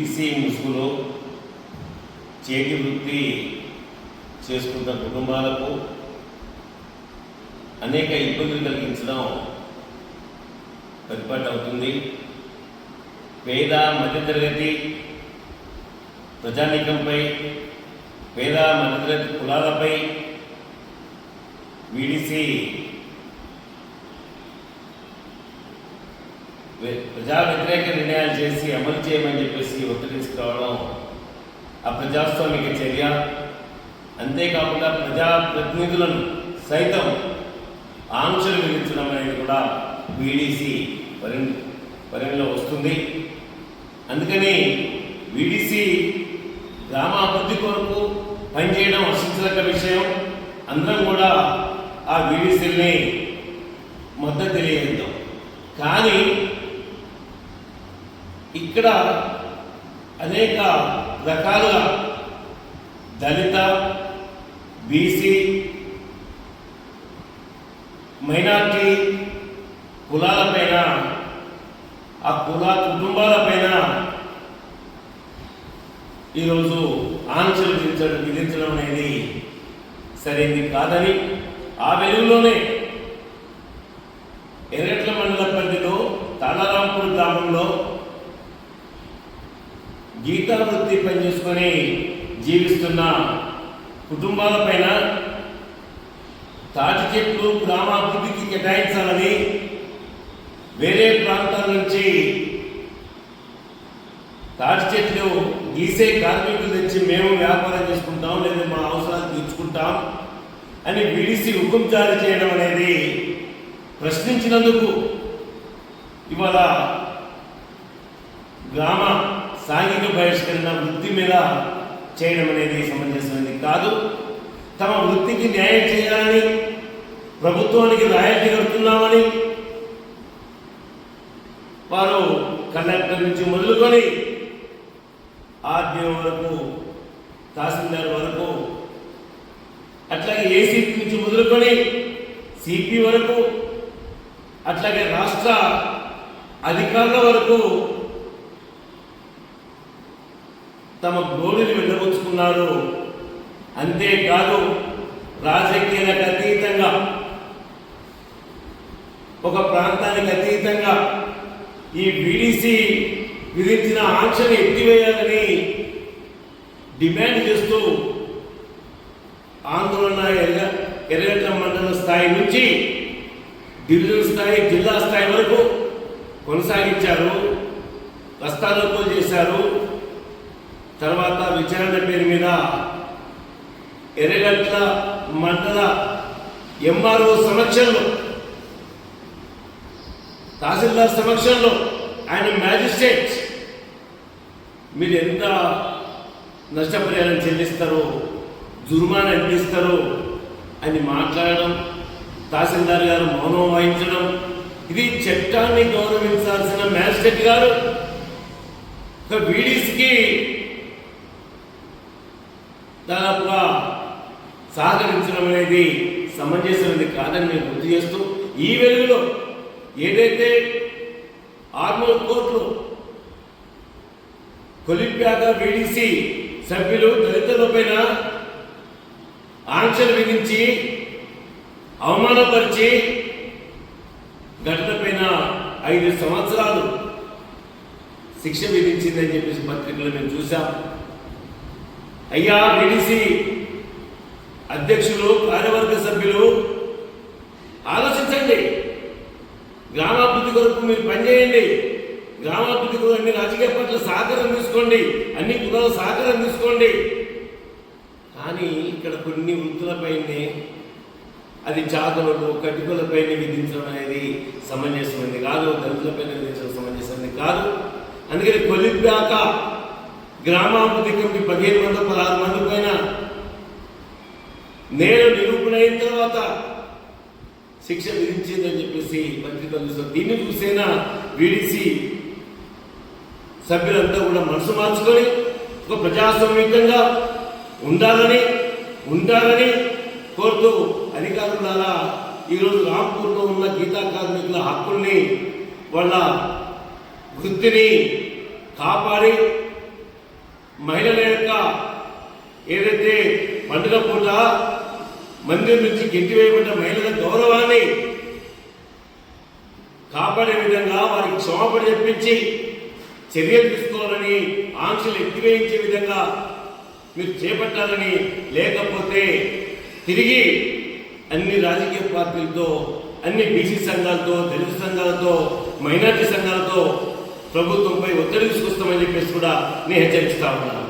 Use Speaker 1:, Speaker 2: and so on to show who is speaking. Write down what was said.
Speaker 1: BDC ముసుగులో చేతి వృత్తి చేసుకున్న కుటుంబాలకు అనేక ఇబ్బందులు కలిగించడం పరిపాటి అవుతుంది. పేద మధ్యతరగతి ప్రజానీకంపై, పేద మధ్యతరగతి కులాలపై బీడీసీ ప్రజా వ్యతిరేక నిర్ణయాలు చేసి అమలు చేయమని చెప్పేసి ఒత్తిడి తీసుకురావడం అప్రజాస్వామిక చర్య. అంతేకాకుండా ప్రజాప్రతినిధులను సైతం ఆంక్షలు విధించడం అనేది కూడా బీడీసీ పరిణిలో వస్తుంది. అందుకని బీడీసీ గ్రామాభివృద్ధి కొరకు పనిచేయడం హర్షించదగ్గ విషయం. అందరం కూడా ఆ బీడీసీల్ని మద్దతు తెలియజేద్దాం. కానీ ఇక్కడ అనేక రకాలుగా దళిత, బీసీ, మైనార్టీ కులాలపైన, ఆ కుటుంబాలపైన ఈరోజు ఆంక్షలు విధించడం అనేది సరైనది కాదని, ఆ వెలుగులోనే ఎర్రట్ల మండల పరిధిలో తాళారాంపూర్ గ్రామంలో గీతా వృత్తి పనిచేసుకొని జీవిస్తున్న కుటుంబాలపైన తాటి చెట్లు గ్రామాభివృద్ధికి కేటాయించాలని వేరే ప్రాంతాల నుంచి తాటి చెట్లు గీసే కార్మికులు తెచ్చి మేము వ్యాపారం చేసుకుంటాం లేదా మా అవసరాలు తీర్చుకుంటాం అని బీడీసీ హుకుం జారీ చేయడం అనేది ప్రశ్నించినందుకు ఇవాళ గ్రామ సాంఘిక బహిష్కరణ వృత్తి మీద చేయడం అనేది సమంజసమైనది కాదు. తమ వృత్తికి న్యాయం చేయాలని, ప్రభుత్వానికి రాయల్టీ కడుతున్నామని వారు కండక్టర్ నుంచి మొదలుకొని ఆర్డీఓ వరకు, తహసీల్దార్ వరకు, అట్లాగే ఏసీపీ నుంచి మొదలుకొని సిపి వరకు, అట్లాగే రాష్ట్ర అధికారుల వరకు తమ గోడుని వెళ్ళబుచ్చుకున్నారు. అంతేకాదు రాజకీయాలకు అతీతంగా, ఒక ప్రాంతానికి అతీతంగా ఈ బీడీసీ విధించిన ఆంక్షను ఎత్తివేయాలని డిమాండ్ చేస్తూ ఆందోళన ఎర్రగడ్డ మండల స్థాయి నుంచి డివిజన్ స్థాయి, జిల్లా స్థాయి వరకు కొనసాగించారు. కష్టాలోపాలు చేశారు. తర్వాత విచారణ పేరు మీద ఎర్రగడ్డ మండల ఎంఆర్ఓ సమక్షంలో, తహసీల్దార్ సమక్షంలో ఆయన మ్యాజిస్ట్రేట్ మీరు ఎంత నష్టపరిహారం చెల్లిస్తారో, జుర్మానా ఎంత ఇస్తారో అని మాట్లాడడం, తహసీల్దార్ గారు మౌనం వహించడం, ఇది చట్టాన్ని గౌరవించాల్సిన మ్యాజిస్ట్రేట్ గారు బీడీసీకి దాదాపుగా సహకరించడం అనేది సమంజసమైనది కాదని నేను గుర్తు చేస్తూ, ఈ వెలుగులో ఏదైతే ఆర్మూర్ కోర్టులో కొలిప్యాక బీడీసీ సభ్యులు దళితులపైన ఆంక్షలు విధించి అవమానపరిచి ఘటన పైన 5 సంవత్సరాలు శిక్ష విధించిందని చెప్పేసి పత్రికలు మేము చూసాం. అయ్యా బీడీసీ అధ్యక్షులు, కార్యవర్గ సభ్యులు ఆలోచించండి. గ్రామాభివృద్ధి కొరకు మీరు పనిచేయండి. గ్రామాభివృద్ధి కొరకు అన్ని రాజకీయ పార్టీల సహకారం తీసుకోండి, అన్ని కులాల సహకారం తీసుకోండి. కానీ ఇక్కడ కొన్ని వృత్తులపైనే, అది జాతులకు, కటికులపైన విధించడం అనేది సమంజసమైనది కాదు. దళితులపైన విధించడం సమంజసమైనది కాదు. అందుకని కొలిప్యాక గ్రామాభివృద్ధి కమిటీ 15 మంది 16 మంది పైన నేడు నిరూపణ అయిన తర్వాత శిక్ష విధించిందని చెప్పేసి పత్రికలు చూస్తారు. దీన్ని చూసేనా బీడీసీ సభ్యులంతా కూడా మనసు మార్చుకొని ఒక ప్రజాస్వామ్యంగా ఉండాలని కోరుతూ అధికారులారా ఈరోజు రాంపూర్లో ఉన్న గీతా కార్మికుల హక్కుల్ని, వాళ్ళ వృత్తిని కాపాడి మహిళల యొక్క ఏదైతే పండుగ పూట మందిరం నుంచి గెంటివేయబడ్డ మహిళల గౌరవాన్ని కాపాడే విధంగా వారికి క్షమాపణ చెప్పించి చర్యలు తీసుకోవాలని, ఆంక్షలు ఎత్తివేయించే విధంగా మీరు చేపట్టాలని, లేకపోతే తిరిగి అన్ని రాజకీయ పార్టీలతో, అన్ని బీసీ సంఘాలతో, దళిత సంఘాలతో, మైనార్టీ సంఘాలతో ప్రభుత్వంపై ఒత్తిడి తీసుకొస్తామని చెప్పేసి కూడా నేను హెచ్చరిస్తా ఉన్నాను.